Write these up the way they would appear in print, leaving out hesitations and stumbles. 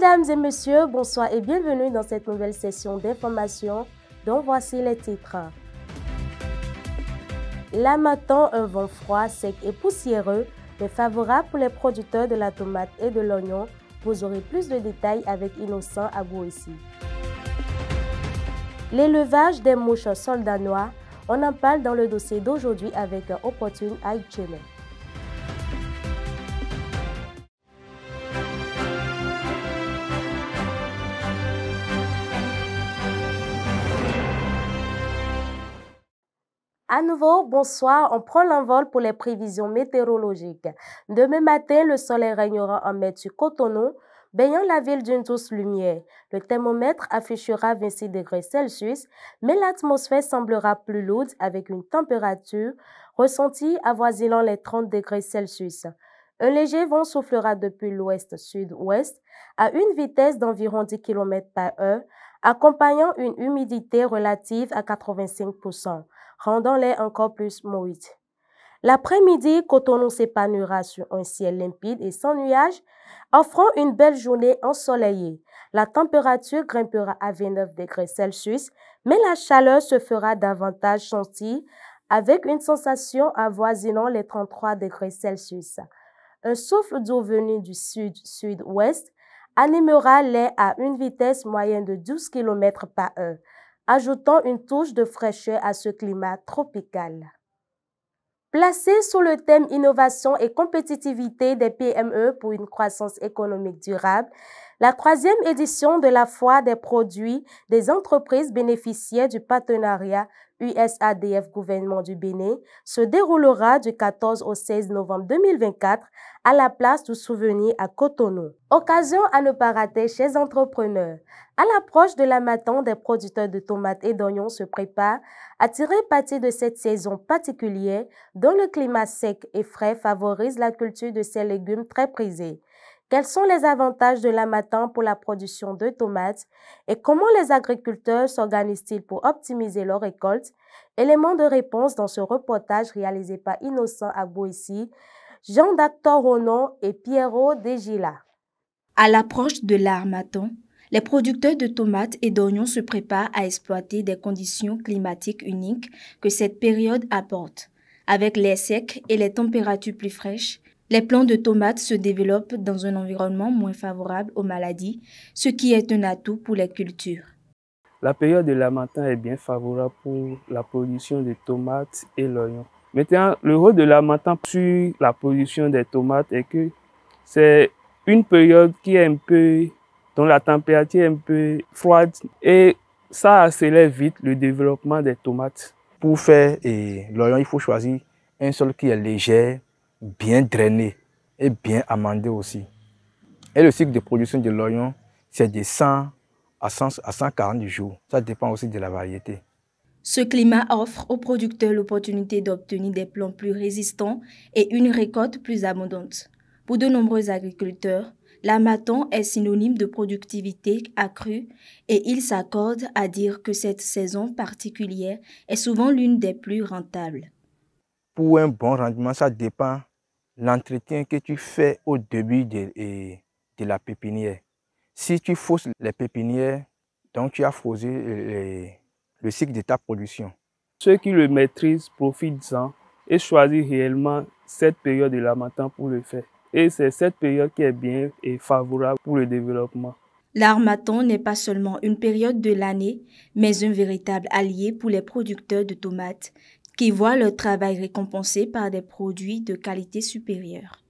Mesdames et messieurs, bonsoir et bienvenue dans cette nouvelle session d'information dont voici les titres. L'Harmattan, un vent froid, sec et poussiéreux, mais favorable pour les producteurs de la tomate et de l'oignon. Vous aurez plus de détails avec Innocent Agouessi. L'élevage des mouches soldats noirs, on en parle dans le dossier d'aujourd'hui avec Opportune Eye Channel. À nouveau, bonsoir, on prend l'envol pour les prévisions météorologiques. Demain matin, le soleil régnera en maître sur Cotonou, baignant la ville d'une douce lumière. Le thermomètre affichera 26 degrés Celsius, mais l'atmosphère semblera plus lourde avec une température ressentie avoisinant les 30 degrés Celsius. Un léger vent soufflera depuis l'ouest-sud-ouest à une vitesse d'environ 10 km par heure, accompagnant une humidité relative à 85%. Rendant l'air encore plus moite. L'après-midi, Cotonou s'épanouira sur un ciel limpide et sans nuages, offrant une belle journée ensoleillée. La température grimpera à 29 degrés Celsius, mais la chaleur se fera davantage sentir avec une sensation avoisinant les 33 degrés Celsius. Un souffle doux venu du sud-sud-ouest animera l'air à une vitesse moyenne de 12 km par heure, ajoutant une touche de fraîcheur à ce climat tropical. Placé sous le thème Innovation et compétitivité des PME pour une croissance économique durable, la 3e édition de la Foire des produits des entreprises bénéficiaires du partenariat USADF Gouvernement du Bénin se déroulera du 14 au 16 novembre 2024 à la place du Souvenir à Cotonou. Occasion à ne pas rater chez entrepreneurs. À l'approche de l'Harmattan, des producteurs de tomates et d'oignons se préparent à tirer parti de cette saison particulière dont le climat sec et frais favorise la culture de ces légumes très prisés. Quels sont les avantages de l'Harmattan pour la production de tomates et comment les agriculteurs s'organisent-ils pour optimiser leur récolte? Éléments de réponse dans ce reportage réalisé par Innocent Agouessi, Jean Dactor Ronon et Pierrot Degila. À l'approche de l'Harmattan, les producteurs de tomates et d'oignons se préparent à exploiter des conditions climatiques uniques que cette période apporte. Avec l'air sec et les températures plus fraîches, les plants de tomates se développent dans un environnement moins favorable aux maladies, ce qui est un atout pour les cultures. La période de l'Harmattan est bien favorable pour la production de tomates et l'oignon. Maintenant, le rôle de l'Harmattan sur la production des tomates est que c'est une période qui est dont la température est un peu froide et ça accélère vite le développement des tomates. Pour faire l'oignon, il faut choisir un sol qui est léger, bien drainé et bien amendé aussi. Et le cycle de production de l'oignon, c'est de 100 à 140 jours. Ça dépend aussi de la variété. Ce climat offre aux producteurs l'opportunité d'obtenir des plants plus résistants et une récolte plus abondante. Pour de nombreux agriculteurs, l'Harmattan est synonyme de productivité accrue et ils s'accordent à dire que cette saison particulière est souvent l'une des plus rentables. Pour un bon rendement, ça dépend de l'entretien que tu fais au début de la pépinière. Si tu fausses les pépinières, donc tu as faussé le cycle de ta production. Ceux qui le maîtrisent profitent-en et choisissent réellement cette période de l'Harmattan pour le faire. Et c'est cette période qui est bien et favorable pour le développement. L'Harmattan n'est pas seulement une période de l'année, mais un véritable allié pour les producteurs de tomates qui voient leur travail récompensé par des produits de qualité supérieure.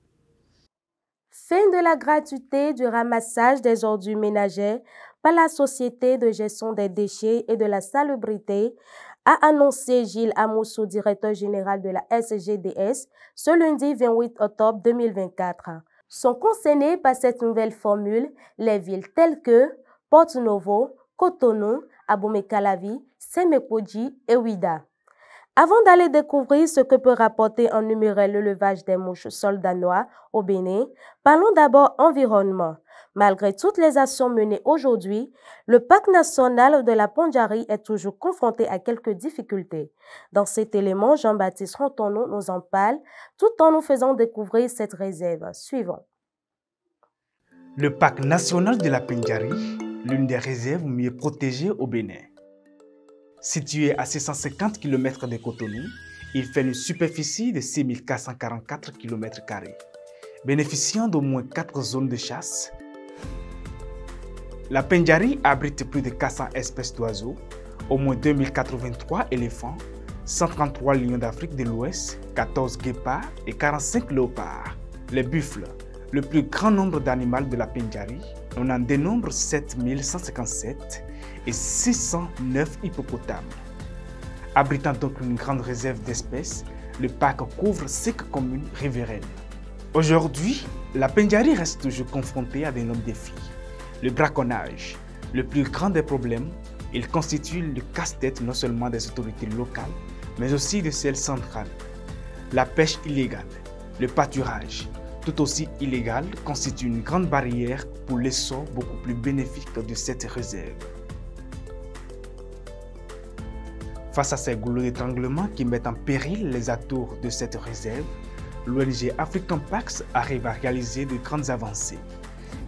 Fin de la gratuité du ramassage des ordures ménagères par la Société de gestion des déchets et de la salubrité, a annoncé Gilles Amoussou, directeur général de la SGDS, ce lundi 28 octobre 2024. Sont concernées par cette nouvelle formule les villes telles que Porto Novo, Cotonou, Abomey-Calavi, Sémékodji et Ouidah. Avant d'aller découvrir ce que peut rapporter en numéraire l'élevage des mouches soldats noirs au Bénin, parlons d'abord environnement. Malgré toutes les actions menées aujourd'hui, le parc national de la Pondjari est toujours confronté à quelques difficultés. Dans cet élément, Jean-Baptiste Rontonou nous en parle tout en nous faisant découvrir cette réserve. Suivant. Le parc national de la Pendjari, l'une des réserves mieux protégées au Bénin. Situé à 650 km de Cotonou, il fait une superficie de 6 444 km², bénéficiant d'au moins 4 zones de chasse. La Pendjari abrite plus de 400 espèces d'oiseaux, au moins 2083 éléphants, 133 lions d'Afrique de l'Ouest, 14 guépards et 45 léopards. Les buffles, le plus grand nombre d'animaux de la Pendjari, on en dénombre 7157 et 609 hippopotames. Abritant donc une grande réserve d'espèces, le parc couvre 5 communes riveraines. Aujourd'hui, la Pendjari reste toujours confrontée à d'énormes défis. Le braconnage, le plus grand des problèmes, il constitue le casse-tête non seulement des autorités locales, mais aussi de celles centrales. La pêche illégale, le pâturage, tout aussi illégal, constitue une grande barrière pour l'essor beaucoup plus bénéfique de cette réserve. Face à ces goulots d'étranglement qui mettent en péril les atours de cette réserve, l'ONG African Parks arrive à réaliser de grandes avancées,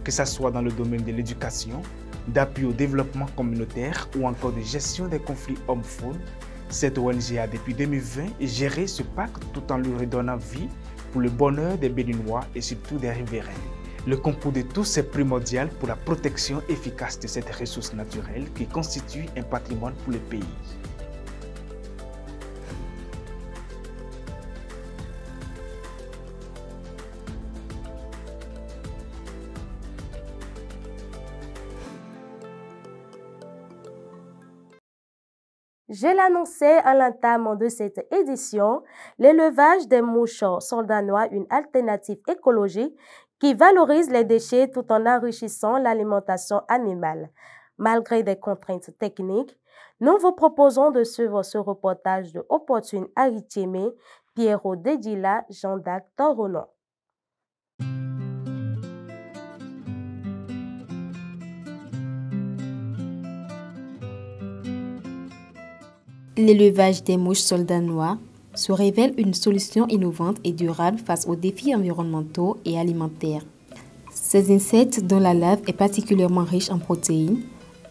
que ce soit dans le domaine de l'éducation, d'appui au développement communautaire ou encore de gestion des conflits hommes-faune. Cette ONG a depuis 2020 géré ce parc tout en lui redonnant vie pour le bonheur des Béninois et surtout des riverains. Le concours de tous est primordial pour la protection efficace de cette ressource naturelle qui constitue un patrimoine pour le pays. Je l'annonçais à l'entame de cette édition, l'élevage des mouches soldanois, une alternative écologique qui valorise les déchets tout en enrichissant l'alimentation animale. Malgré des contraintes techniques, nous vous proposons de suivre ce reportage de Opportune Aritiémé, Pierrot Dedila, Jean-Dac Toronon. L'élevage des mouches soldanois se révèle une solution innovante et durable face aux défis environnementaux et alimentaires. Ces insectes, dont la larve est particulièrement riche en protéines,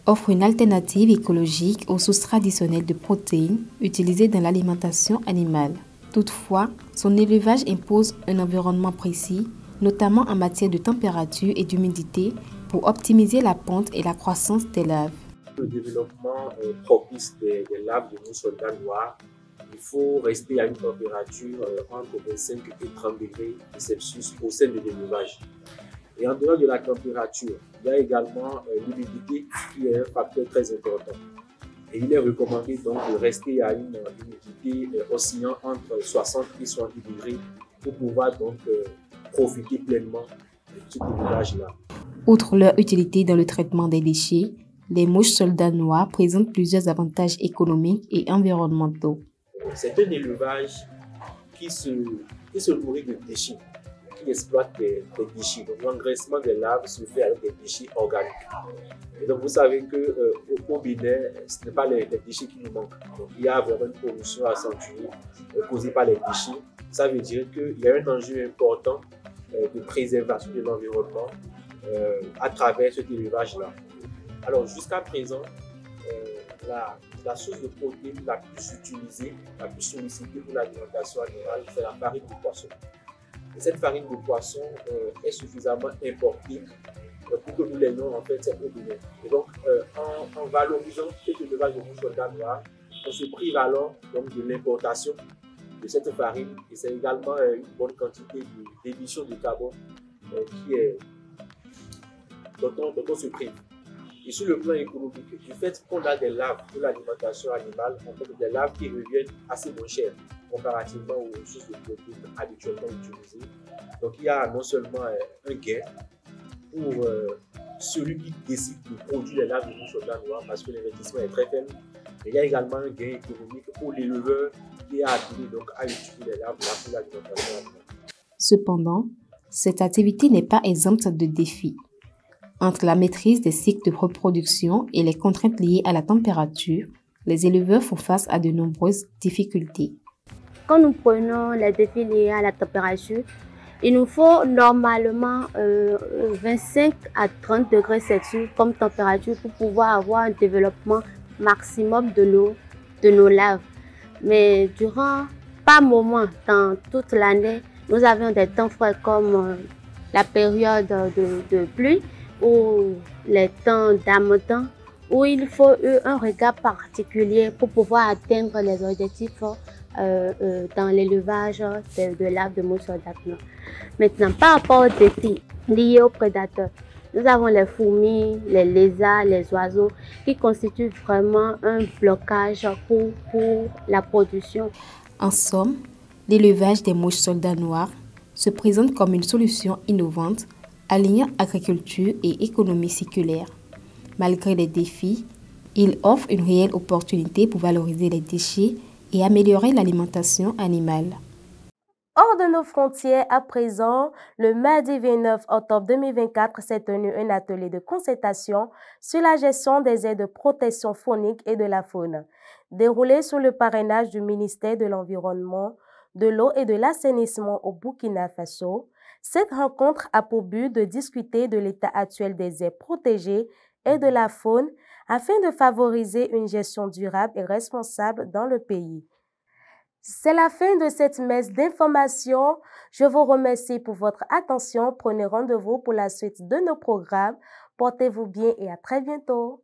offrent une alternative écologique aux sources traditionnelles de protéines utilisées dans l'alimentation animale. Toutefois, son élevage impose un environnement précis, notamment en matière de température et d'humidité, pour optimiser la ponte et la croissance des larves. Le développement propice des larves de mouches soldanois, il faut rester à une température entre 25 et 30 degrés Celsius au sein de l'élevage. Et en dehors de la température, il y a également l'humidité qui est un facteur très important. Et il est recommandé donc de rester à une humidité oscillant entre 60 et 70 degrés pour pouvoir donc profiter pleinement de cet élevage-là. Outre leur utilité dans le traitement des déchets, les mouches soldanois présentent plusieurs avantages économiques et environnementaux. C'est un élevage qui se nourrit de déchets, qui exploite des déchets. Donc l'engraissement des larves se fait avec des déchets organiques. Et donc vous savez qu'au Bénin, ce n'est pas les déchets qui nous manquent. Donc il y a vraiment une pollution accentuée causée par les déchets. Ça veut dire qu'il y a un enjeu important de préservation de l'environnement à travers cet élevage-là. Alors jusqu'à présent, la source de protéines la plus utilisée, la plus sollicitée pour l'alimentation animale, c'est la farine de poisson. Et cette farine de poisson est suffisamment importée pour que nous l'ayons en fait au Bénin. Et donc en valorisant cet élevage de mouches soldanois, on se prive alors donc de l'importation de cette farine et c'est également une bonne quantité d'émissions de carbone dont on se prive. Et sur le plan économique, du fait qu'on a des larves pour l'alimentation animale, on fait des larves qui reviennent assez moins chères comparativement aux sources de protéines habituellement utilisées. Donc il y a non seulement un gain pour celui qui décide de produire les larves de mouches soldanois parce que l'investissement est très faible, mais il y a également un gain économique pour l'éleveur qui a appris donc à utiliser les larves pour l'alimentation animale. Cependant, cette activité n'est pas exempte de défis. Entre la maîtrise des cycles de reproduction et les contraintes liées à la température, les éleveurs font face à de nombreuses difficultés. Quand nous prenons les défis liés à la température, Il nous faut normalement 25 à 30 degrés Celsius comme température pour pouvoir avoir un développement maximum de nos larves. Mais durant, par moment, dans toute l'année, nous avions des temps froids comme la période de pluie ou les temps d'harmattan où il faut un regard particulier pour pouvoir atteindre les objectifs dans l'élevage de larves de mouches soldats noires. Maintenant, par rapport aux défis liés aux prédateurs, nous avons les fourmis, les lézards, les oiseaux qui constituent vraiment un blocage pour la production. En somme, l'élevage des mouches soldats noirs se présente comme une solution innovante alliant agriculture et économie circulaire. Malgré les défis, il offre une réelle opportunité pour valoriser les déchets et améliorer l'alimentation animale. Hors de nos frontières, à présent, le mardi 29 octobre 2024 s'est tenu un atelier de concertation sur la gestion des aires de protection faunique et de la faune, déroulé sous le parrainage du ministère de l'Environnement, de l'eau et de l'assainissement au Burkina Faso. Cette rencontre a pour but de discuter de l'état actuel des aires protégées et de la faune afin de favoriser une gestion durable et responsable dans le pays. C'est la fin de cette messe d'information. Je vous remercie pour votre attention. Prenez rendez-vous pour la suite de nos programmes. Portez-vous bien et à très bientôt.